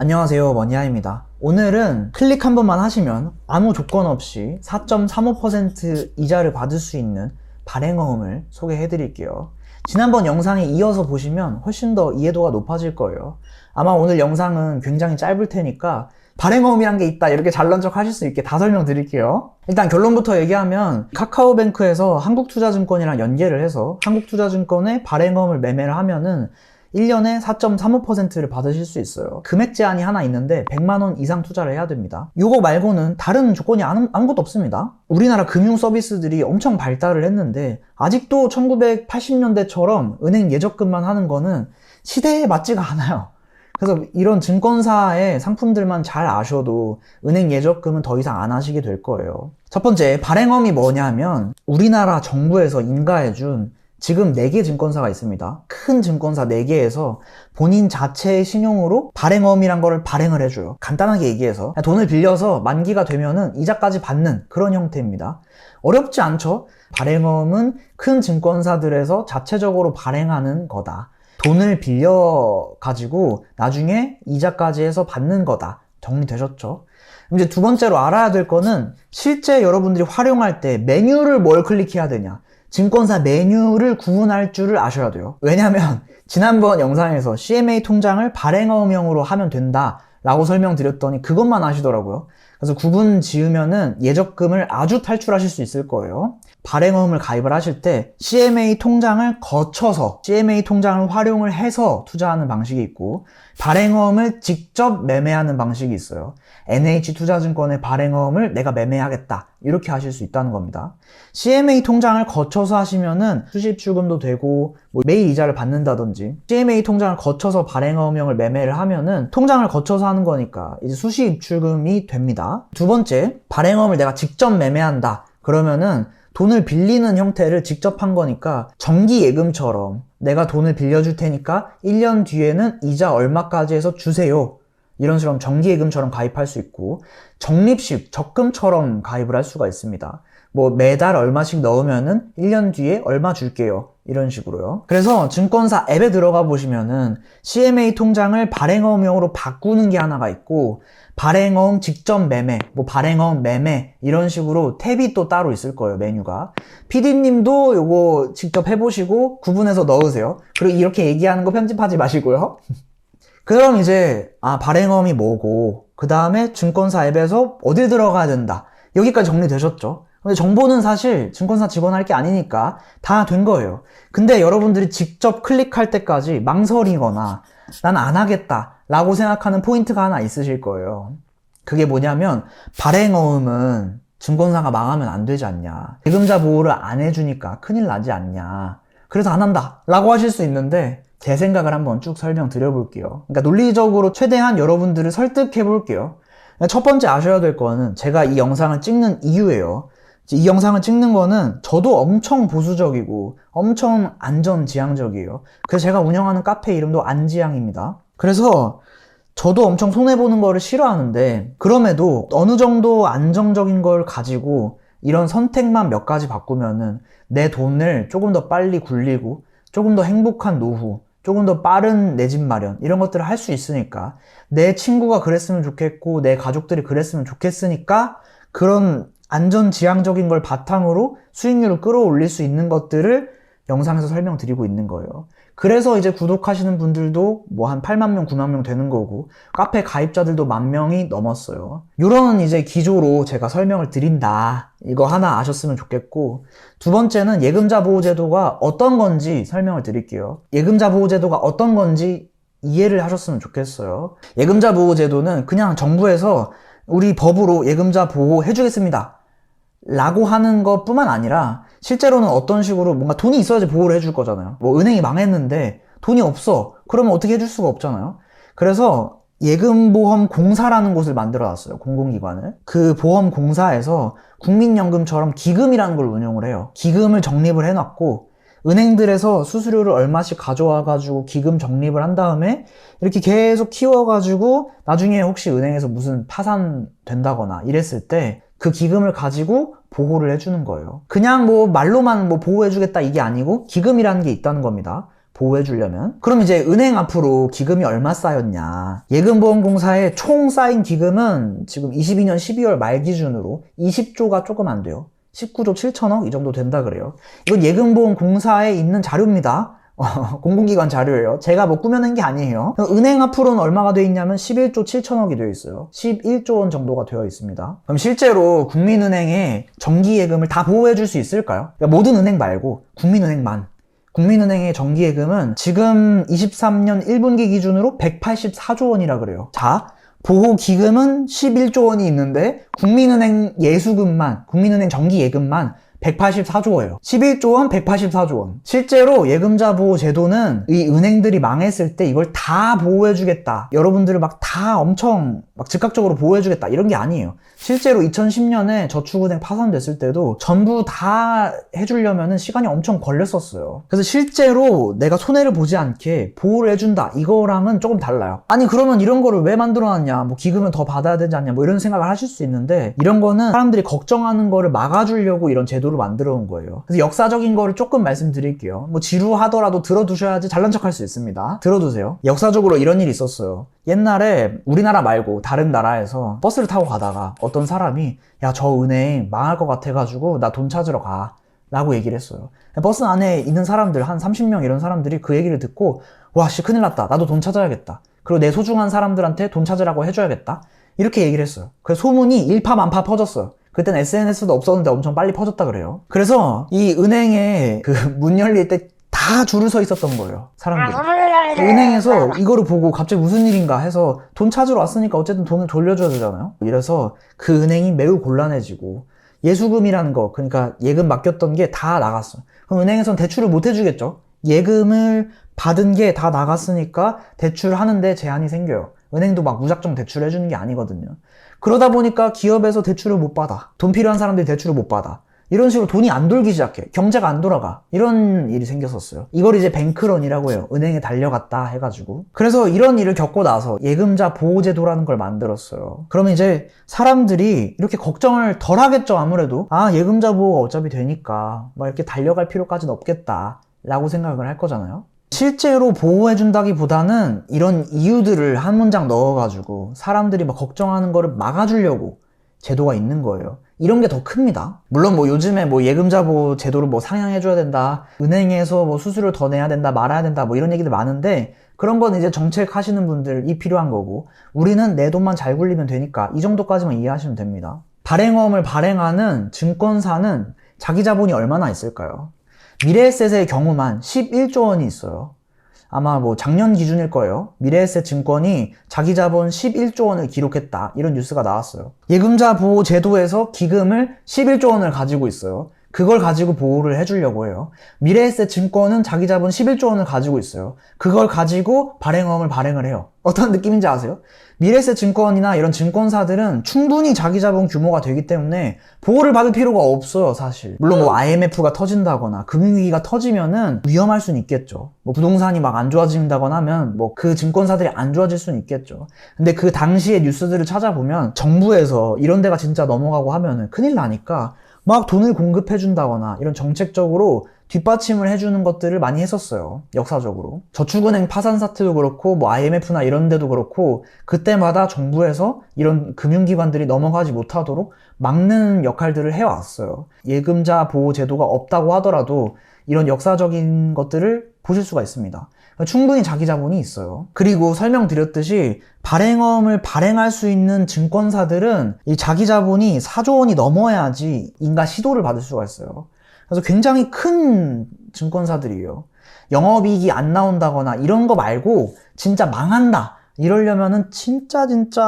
안녕하세요, 머니아입니다. 오늘은 클릭 한 번만 하시면 아무 조건 없이 4.35% 이자를 받을 수 있는 발행어음을 소개해 드릴게요. 지난번 영상에 이어서 보시면 훨씬 더 이해도가 높아질 거예요. 아마 오늘 영상은 굉장히 짧을 테니까 발행어음이란 게 있다 이렇게 잘난 척 하실 수 있게 다 설명드릴게요. 일단 결론부터 얘기하면 카카오뱅크에서 한국투자증권이랑 연계를 해서 한국투자증권의 발행어음을 매매를 하면은 1년에 4.35%를 받으실 수 있어요. 금액 제한이 하나 있는데 100만원 이상 투자를 해야 됩니다. 요거 말고는 다른 조건이 아무것도 없습니다. 우리나라 금융 서비스들이 엄청 발달을 했는데 아직도 1980년대처럼 은행 예적금만 하는 거는 시대에 맞지가 않아요. 그래서 이런 증권사의 상품들만 잘 아셔도 은행 예적금은 더 이상 안 하시게 될 거예요. 첫 번째, 발행어음이 뭐냐면 우리나라 정부에서 인가해준 지금 4개 증권사가 있습니다. 큰 증권사 4개에서 본인 자체의 신용으로 발행어음이란 거를 발행을 해줘요. 간단하게 얘기해서 돈을 빌려서 만기가 되면은 이자까지 받는 그런 형태입니다. 어렵지 않죠? 발행어음은 큰 증권사들에서 자체적으로 발행하는 거다. 돈을 빌려가지고 나중에 이자까지 해서 받는 거다. 정리되셨죠? 이제 두 번째로 알아야 될 거는 실제 여러분들이 활용할 때 메뉴를 뭘 클릭해야 되냐. 증권사 메뉴를 구분할 줄을 아셔야 돼요. 왜냐면 지난번 영상에서 CMA 통장을 발행어음형으로 하면 된다 라고 설명드렸더니 그것만 아시더라고요. 그래서 구분 지으면은 예적금을 아주 탈출하실 수 있을 거예요. 발행어음을 가입을 하실 때 CMA 통장을 거쳐서 CMA 통장을 활용을 해서 투자하는 방식이 있고 발행어음을 직접 매매하는 방식이 있어요. NH투자증권의 발행어음을 내가 매매하겠다 이렇게 하실 수 있다는 겁니다. CMA 통장을 거쳐서 하시면은 수시입출금도 되고 매일 이자를 받는다든지 CMA 통장을 거쳐서 발행어음형을 매매를 하면은 통장을 거쳐서 하는 거니까 이제 수시입출금이 됩니다. 두 번째, 발행어음을 내가 직접 매매한다 그러면은 돈을 빌리는 형태를 직접 한 거니까 정기예금처럼 내가 돈을 빌려줄 테니까 1년 뒤에는 이자 얼마까지 해서 주세요. 이런 식으로 정기예금처럼 가입할 수 있고 적립식, 적금처럼 가입을 할 수가 있습니다. 매달 얼마씩 넣으면은 1년 뒤에 얼마 줄게요. 이런 식으로요. 그래서 증권사 앱에 들어가 보시면은 CMA 통장을 발행어음형으로 바꾸는 게 하나가 있고 발행어음 직접 매매, 발행어음 매매 이런 식으로 탭이 또 따로 있을 거예요. 메뉴가. PD님도 요거 직접 해보시고 구분해서 넣으세요. 그리고 이렇게 얘기하는 거 편집하지 마시고요. 그럼 이제 발행어음이 뭐고 그 다음에 증권사 앱에서 어딜 들어가야 된다. 여기까지 정리되셨죠? 근데 정보는 사실 증권사 직원 할 게 아니니까 다 된 거예요. 근데 여러분들이 직접 클릭할 때까지 망설이거나 난 안 하겠다 라고 생각하는 포인트가 하나 있으실 거예요. 그게 뭐냐면 발행어음은 증권사가 망하면 안 되지 않냐. 예금자 보호를 안 해주니까 큰일 나지 않냐. 그래서 안 한다 라고 하실 수 있는데 제 생각을 한번 쭉 설명드려 볼게요. 그러니까 논리적으로 최대한 여러분들을 설득해 볼게요. 첫 번째 아셔야 될 거는 제가 이 영상을 찍는 이유예요. 이 영상을 찍는 거는 저도 엄청 보수적이고 엄청 안전지향적이에요. 그래서 제가 운영하는 카페 이름도 안지향입니다. 그래서 저도 엄청 손해보는 거를 싫어하는데 그럼에도 어느 정도 안정적인 걸 가지고 이런 선택만 몇 가지 바꾸면은 내 돈을 조금 더 빨리 굴리고 조금 더 행복한 노후, 조금 더 빠른 내 집 마련 이런 것들을 할 수 있으니까 내 친구가 그랬으면 좋겠고 내 가족들이 그랬으면 좋겠으니까 그런 안전지향적인 걸 바탕으로 수익률을 끌어올릴 수 있는 것들을 영상에서 설명드리고 있는 거예요. 그래서 이제 구독하시는 분들도 한 8만 명, 9만 명 되는 거고 카페 가입자들도 10,000명이 넘었어요. 요런 이제 기조로 제가 설명을 드린다. 이거 하나 아셨으면 좋겠고 두 번째는 예금자 보호제도가 어떤 건지 설명을 드릴게요. 예금자 보호제도가 어떤 건지 이해를 하셨으면 좋겠어요. 예금자 보호제도는 그냥 정부에서 우리 법으로 예금자 보호 해주겠습니다 라고 하는 것 뿐만 아니라 실제로는 어떤 식으로 뭔가 돈이 있어야지 보호를 해줄 거잖아요. 은행이 망했는데 돈이 없어. 그러면 어떻게 해줄 수가 없잖아요. 그래서 예금보험공사라는 곳을 만들어 놨어요. 공공기관을. 그 보험공사에서 국민연금처럼 기금이라는 걸 운영을 해요. 기금을 적립을 해놨고 은행들에서 수수료를 얼마씩 가져와가지고 기금 적립을 한 다음에 이렇게 계속 키워가지고 나중에 혹시 은행에서 무슨 파산 된다거나 이랬을 때 그 기금을 가지고 보호를 해주는 거예요. 그냥 말로만 보호해주겠다 이게 아니고 기금이라는 게 있다는 겁니다. 보호해 주려면. 그럼 이제 은행 앞으로 기금이 얼마 쌓였냐. 예금보험공사에 총 쌓인 기금은 지금 22년 12월 말 기준으로 20조가 조금 안 돼요. 19조 7천억 이 정도 된다 그래요. 이건 예금보험공사에 있는 자료입니다. 공공기관 자료예요. 제가 뭐 꾸며낸 게 아니에요. 은행 앞으로는 얼마가 돼 있냐면 11조 7천억이 되어 있어요. 11조 원 정도가 되어 있습니다. 그럼 실제로 국민은행에 정기예금을 다 보호해 줄 수 있을까요? 그러니까 모든 은행 말고 국민은행만. 국민은행의 정기예금은 지금 23년 1분기 기준으로 184조 원이라 그래요. 자, 보호기금은 11조 원이 있는데 국민은행 예수금만, 국민은행 정기예금만 184조예요. 11조 원, 184조 원. 실제로 예금자 보호 제도는 이 은행들이 망했을 때 이걸 다 보호해주겠다. 여러분들을 막 다 엄청 막 즉각적으로 보호해주겠다. 이런 게 아니에요. 실제로 2010년에 저축은행 파산됐을 때도 전부 다 해주려면은 시간이 엄청 걸렸었어요. 그래서 실제로 내가 손해를 보지 않게 보호를 해준다. 이거랑은 조금 달라요. 아니 그러면 이런 거를 왜 만들어놨냐. 뭐 기금을 더 받아야 되지 않냐. 뭐 이런 생각을 하실 수 있는데 이런 거는 사람들이 걱정하는 거를 막아주려고 이런 제도를 만들어 온 거예요. 그래서 역사적인 거를 조금 말씀드릴게요. 뭐 지루하더라도 들어두셔야지 잘난 척할 수 있습니다. 들어두세요. 역사적으로 이런 일이 있었어요. 옛날에 우리나라 말고 다른 나라에서 버스를 타고 가다가 어떤 사람이 야, 저 은행 망할 것 같아가지고 나 돈 찾으러 가 라고 얘기를 했어요. 버스 안에 있는 사람들 한 30명 이런 사람들이 그 얘기를 듣고 와 씨 큰일 났다. 나도 돈 찾아야겠다. 그리고 내 소중한 사람들한테 돈 찾으라고 해줘야겠다. 이렇게 얘기를 했어요. 그래서 소문이 일파만파 퍼졌어요. 그때는 SNS도 없었는데 엄청 빨리 퍼졌다 그래요. 그래서 이 은행에 그 문 열릴 때 다 줄을 서 있었던 거예요. 사람들이. 은행에서 이거를 보고 갑자기 무슨 일인가 해서 돈 찾으러 왔으니까 어쨌든 돈을 돌려줘야 되잖아요. 이래서 그 은행이 매우 곤란해지고 예수금이라는 거, 그러니까 예금 맡겼던 게 다 나갔어요. 그럼 은행에선 대출을 못 해주겠죠. 예금을 받은 게 다 나갔으니까 대출하는데 제한이 생겨요. 은행도 막 무작정 대출해주는 게 아니거든요. 그러다 보니까 기업에서 대출을 못 받아. 돈 필요한 사람들이 대출을 못 받아. 이런 식으로 돈이 안 돌기 시작해. 경제가 안 돌아가. 이런 일이 생겼었어요. 이걸 이제 뱅크런이라고 해요. 은행에 달려갔다 해가지고. 그래서 이런 일을 겪고 나서 예금자 보호제도라는 걸 만들었어요. 그러면 이제 사람들이 이렇게 걱정을 덜 하겠죠, 아무래도. 아, 예금자 보호가 어차피 되니까 막 이렇게 달려갈 필요까지는 없겠다 라고 생각을 할 거잖아요. 실제로 보호해준다기보다는 이런 이유들을 한 문장 넣어가지고 사람들이 막 걱정하는 거를 막아주려고 제도가 있는 거예요. 이런 게 더 큽니다. 물론 뭐 요즘에 뭐 예금자 보호 제도를 뭐 상향해줘야 된다, 은행에서 뭐 수수료를 더 내야 된다, 말아야 된다, 뭐 이런 얘기들 많은데 그런 건 이제 정책 하시는 분들이 필요한 거고 우리는 내 돈만 잘 굴리면 되니까 이 정도까지만 이해하시면 됩니다. 발행어음을 발행하는 증권사는 자기 자본이 얼마나 있을까요? 미래에셋의 경우만 11조 원이 있어요. 아마 뭐 작년 기준일 거예요. 미래에셋 증권이 자기 자본 11조 원을 기록했다. 이런 뉴스가 나왔어요. 예금자 보호 제도에서 기금을 11조 원을 가지고 있어요. 그걸 가지고 보호를 해주려고 해요. 미래에셋 증권은 자기 자본 11조 원을 가지고 있어요. 그걸 가지고 발행어음을 발행을 해요. 어떤 느낌인지 아세요? 미래에셋 증권이나 이런 증권사들은 충분히 자기 자본 규모가 되기 때문에 보호를 받을 필요가 없어요, 사실. 물론 뭐 IMF가 터진다거나 금융위기가 터지면은 위험할 수는 있겠죠. 뭐 부동산이 막 안 좋아진다거나 하면 뭐 그 증권사들이 안 좋아질 수는 있겠죠. 근데 그 당시의 뉴스들을 찾아보면 정부에서 이런 데가 진짜 넘어가고 하면은 큰일 나니까 막 돈을 공급해준다거나 이런 정책적으로 뒷받침을 해주는 것들을 많이 했었어요. 역사적으로. 저축은행 파산 사태도 그렇고 뭐 IMF나 이런 데도 그렇고 그때마다 정부에서 이런 금융기관들이 넘어가지 못하도록 막는 역할들을 해왔어요. 예금자 보호 제도가 없다고 하더라도 이런 역사적인 것들을 보실 수가 있습니다. 충분히 자기 자본이 있어요. 그리고 설명드렸듯이 발행어음을 발행할 수 있는 증권사들은 이 자기 자본이 4조 원이 넘어야지 인가 시도를 받을 수가 있어요. 그래서 굉장히 큰 증권사들이에요. 영업이익이 안 나온다거나 이런 거 말고 진짜 망한다 이러려면은 진짜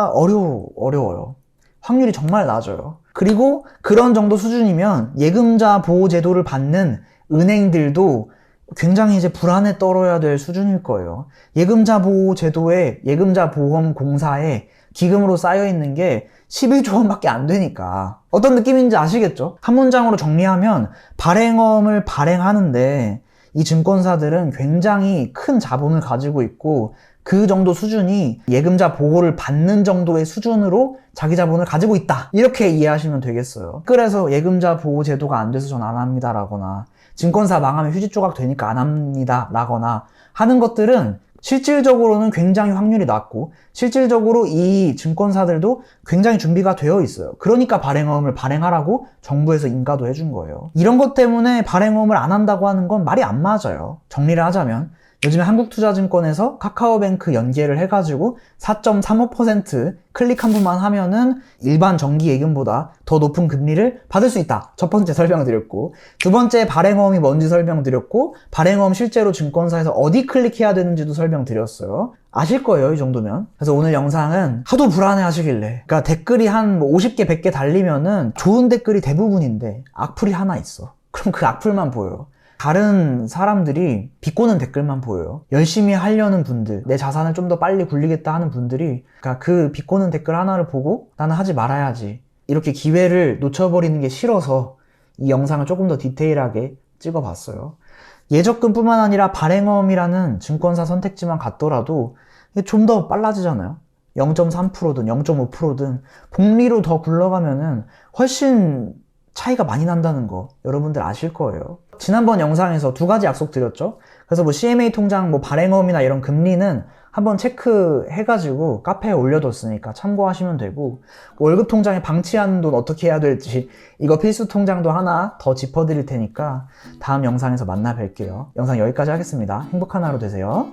어려워요. 확률이 정말 낮아요. 그리고 그런 정도 수준이면 예금자 보호 제도를 받는 은행들도 굉장히 이제 불안에 떨어야 될 수준일 거예요. 예금자 보호 제도에 예금자 보험 공사에 기금으로 쌓여 있는 게 11조 원밖에 안 되니까 어떤 느낌인지 아시겠죠? 한 문장으로 정리하면 발행어음을 발행하는데 이 증권사들은 굉장히 큰 자본을 가지고 있고 그 정도 수준이 예금자 보호를 받는 정도의 수준으로 자기 자본을 가지고 있다. 이렇게 이해하시면 되겠어요. 그래서 예금자 보호 제도가 안 돼서 전 안 합니다라거나 증권사 망하면 휴지 조각 되니까 안 합니다 라거나 하는 것들은 실질적으로는 굉장히 확률이 낮고 실질적으로 이 증권사들도 굉장히 준비가 되어 있어요. 그러니까 발행어음을 발행하라고 정부에서 인가도 해준 거예요. 이런 것 때문에 발행어음을 안 한다고 하는 건 말이 안 맞아요. 정리를 하자면 요즘에 한국투자증권에서 카카오뱅크 연계를 해가지고 4.35% 클릭 한 번만 하면은 일반 정기 예금보다 더 높은 금리를 받을 수 있다. 첫 번째 설명드렸고, 두 번째 발행어음이 뭔지 설명드렸고, 발행어음 실제로 증권사에서 어디 클릭해야 되는지도 설명드렸어요. 아실 거예요, 이 정도면. 그래서 오늘 영상은 하도 불안해 하시길래, 그러니까 댓글이 한 50개, 100개 달리면은 좋은 댓글이 대부분인데 악플이 하나 있어. 그럼 그 악플만 보여요. 다른 사람들이 비꼬는 댓글만 보여요. 열심히 하려는 분들, 내 자산을 좀 더 빨리 굴리겠다 하는 분들이 그러니까 그 비꼬는 댓글 하나를 보고 나는 하지 말아야지, 이렇게 기회를 놓쳐버리는 게 싫어서 이 영상을 조금 더 디테일하게 찍어봤어요. 예적금뿐만 아니라 발행어음이라는 증권사 선택지만 갔더라도 좀 더 빨라지잖아요. 0.3%든 0.5%든 복리로 더 굴러가면은 훨씬 차이가 많이 난다는 거 여러분들 아실 거예요. 지난번 영상에서 두 가지 약속 드렸죠. 그래서 뭐 CMA 통장 뭐 발행어음이나 이런 금리는 한번 체크해가지고 카페에 올려뒀으니까 참고하시면 되고, 월급 통장에 방치하는 돈 어떻게 해야 될지 이거 필수 통장도 하나 더 짚어드릴 테니까 다음 영상에서 만나 뵐게요. 영상 여기까지 하겠습니다. 행복한 하루 되세요.